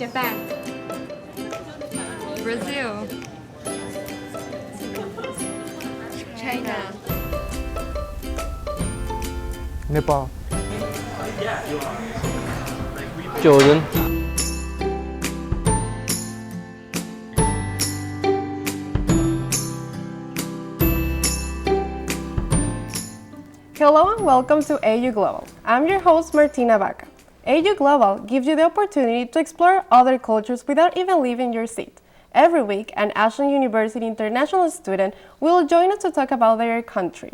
Japan. Brazil. China. Nepal. Jordan. Hello and welcome to AU Global. I'm your host Martina Baca. AU Global gives you the opportunity to explore other cultures without even leaving your seat. Every week, an Ashland University international student will join us to talk about their country.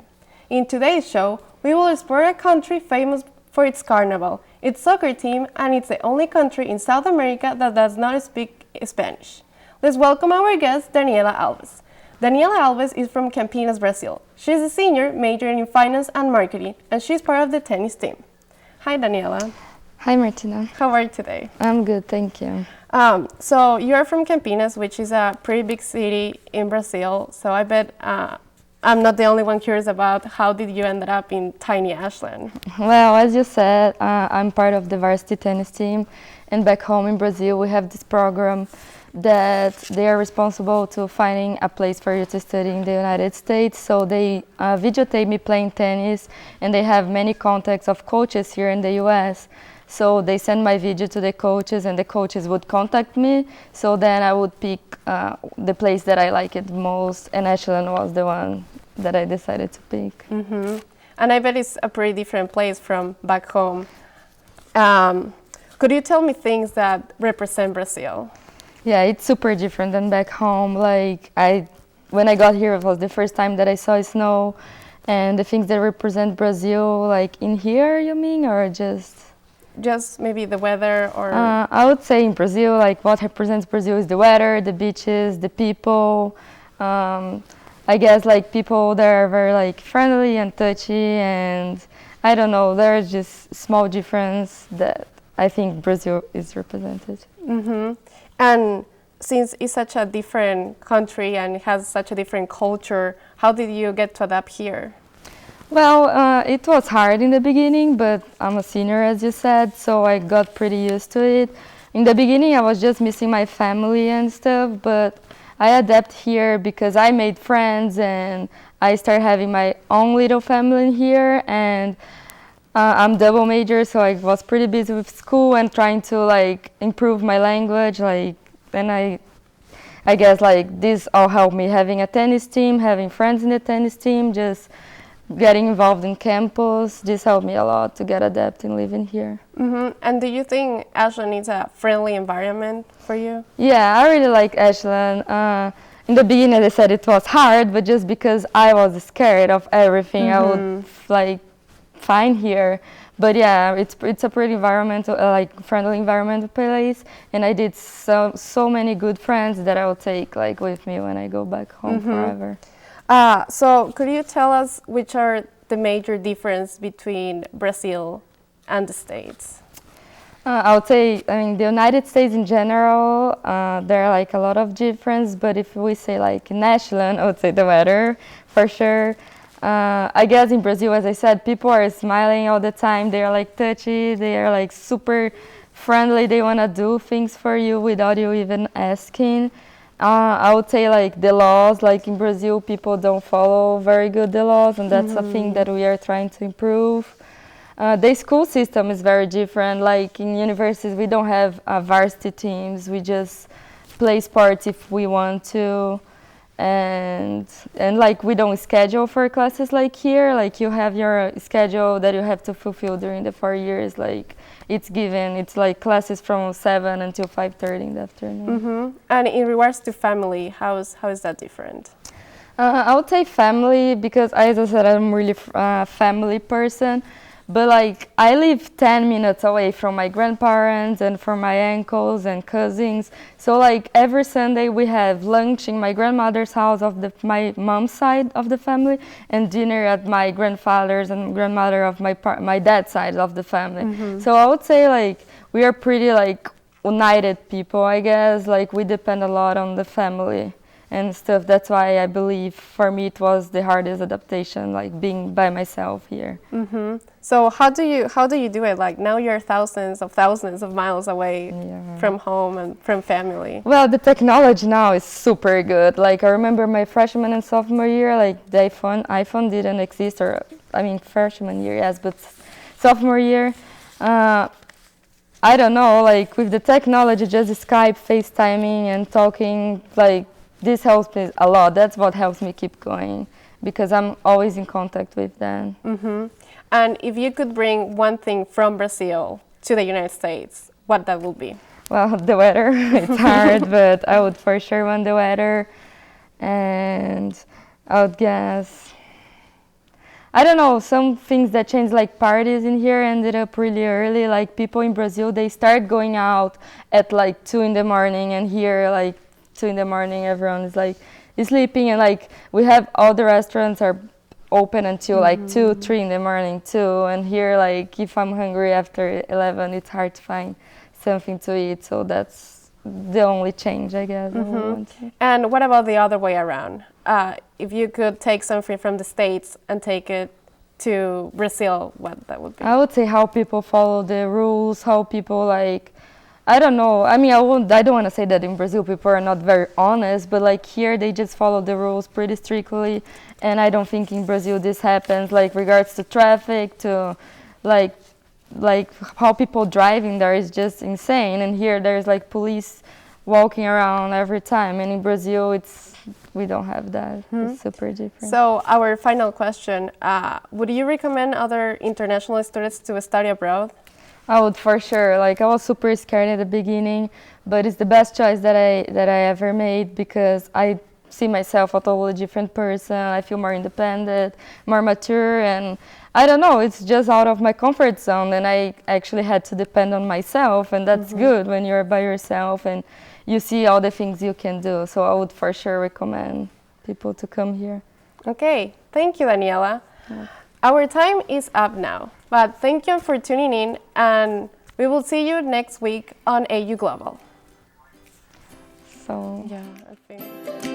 In today's show, we will explore a country famous for its carnival, its soccer team, and it's the only country in South America that does not speak Spanish. Let's welcome our guest, Daniela Alves. Daniela Alves is from Campinas, Brazil. She's a senior majoring in finance and marketing, and she's part of the tennis team. Hi, Daniela. Hi, Martina. How are you today? I'm good, thank you. So you're from Campinas, which is a pretty big city in Brazil. So I bet I'm not the only one curious about how did you end up in tiny Ashland? Well, as you said, I'm part of the varsity tennis team, and back home in Brazil we have this program that they are responsible to finding a place for you to study in the United States. So they videotape me playing tennis, and they have many contacts of coaches here in the US. So they send my video to the coaches, and the coaches would contact me. So then I would pick the place that I like it most, and Ashland was the one that I decided to pick. Mm-hmm. And I bet it's a pretty different place from back home. Could you tell me things that represent Brazil? Yeah, it's super different than back home. Like when I got here, it was the first time that I saw snow, and the things that represent Brazil, like in here, you mean, or just maybe the weather, or I would say in Brazil, like what represents Brazil is the weather, the beaches, the people. I guess like people there are very like friendly and touchy, and I don't know, there's just small difference that I think Brazil is represented. Mm-hmm. And since it's such a different country and it has such a different culture, how did you get to adapt here? Well, it was hard in the beginning, but I'm a senior, as you said, so I got pretty used to it. In the beginning, I was just missing my family and stuff, but I adapt here because I made friends and I started having my own little family in here, and I'm double major, so I was pretty busy with school and trying to like improve my language, and I guess like this all helped me, having a tennis team, having friends in the tennis team, just getting involved in campus. This helped me a lot to get adapted living here. Mm-hmm. And do you think Ashland is a friendly environment for you? Yeah, I really like Ashland. In the beginning, I said it was hard, but just because I was scared of everything, I would like find here. But yeah, it's a pretty environmental, like friendly environmental place, and I did so many good friends that I will take like with me when I go back home forever. So could you tell us which are the major difference between Brazil and the States? I would say, I mean, the United States in general, there are like a lot of difference, but if we say like in Ashland, I would say the weather, for sure. I guess in Brazil, as I said, people are smiling all the time. They are like touchy, they are like super friendly. They want to do things for you without you even asking. I would say like the laws, like in Brazil, people don't follow very good the laws, and that's a thing that we are trying to improve. The school system is very different. Like in universities, we don't have varsity teams. We just play sports if we want to. And like we don't schedule for classes like here. Like you have your schedule that you have to fulfill during the 4 years. Like it's given. It's like classes from 7 until 5:30 in the afternoon. Mm-hmm. And in regards to family, how is that different? I would say family because, as I said, I'm really a family person. But like I live 10 minutes away from my grandparents and from my uncles and cousins. So like every Sunday we have lunch in my grandmother's house of my mom's side of the family, and dinner at my grandfather's and grandmother of my dad's side of the family. So I would say like we are pretty like united people, I guess. Like we depend a lot on the family. and stuff. That's why I believe for me it was the hardest adaptation, like being by myself here. So how do you do it? Like now you're thousands of miles away from home and from family. Well, the technology now is super good. Like I remember my freshman and sophomore year, like the iPhone didn't exist, or I mean freshman year, yes, but sophomore year, I don't know, like with the technology, just Skype, FaceTiming and talking, like this helps me a lot. That's what helps me keep going because I'm always in contact with them. And if you could bring one thing from Brazil to the United States, what that would be? Well, the weather, it's hard, but I would for sure want the weather. And I would guess, I don't know, some things that changed, like parties in here ended up really early. Like people in Brazil, they start going out at like 2 in the morning, and here like 2 in the morning, everyone is like sleeping, and like we have all the restaurants are open until like 2, 3 in the morning too. And here, like if I'm hungry after 11, it's hard to find something to eat. So that's the only change, I guess. I would want to. And what about the other way around? If you could take something from the States and take it to Brazil, what that would be? I would say how people follow the rules, how people like, I don't know. I mean, I don't want to say that in Brazil people are not very honest, but like here they just follow the rules pretty strictly. And I don't think in Brazil this happens, like regards to traffic, to like how people driving there is just insane. And here there's like police walking around every time. And in Brazil, we don't have that. It's super different. So our final question, would you recommend other international students to study abroad? I would for sure. Like I was super scared at the beginning, but it's the best choice that I ever made because I see myself a totally different person. I feel more independent, more mature, and I don't know, it's just out of my comfort zone, and I actually had to depend on myself, and that's good when you're by yourself and you see all the things you can do. So I would for sure recommend people to come here. Okay, thank you, Daniela. Our time is up now, but thank you for tuning in, and we will see you next week on AU Global. So Yeah, I think.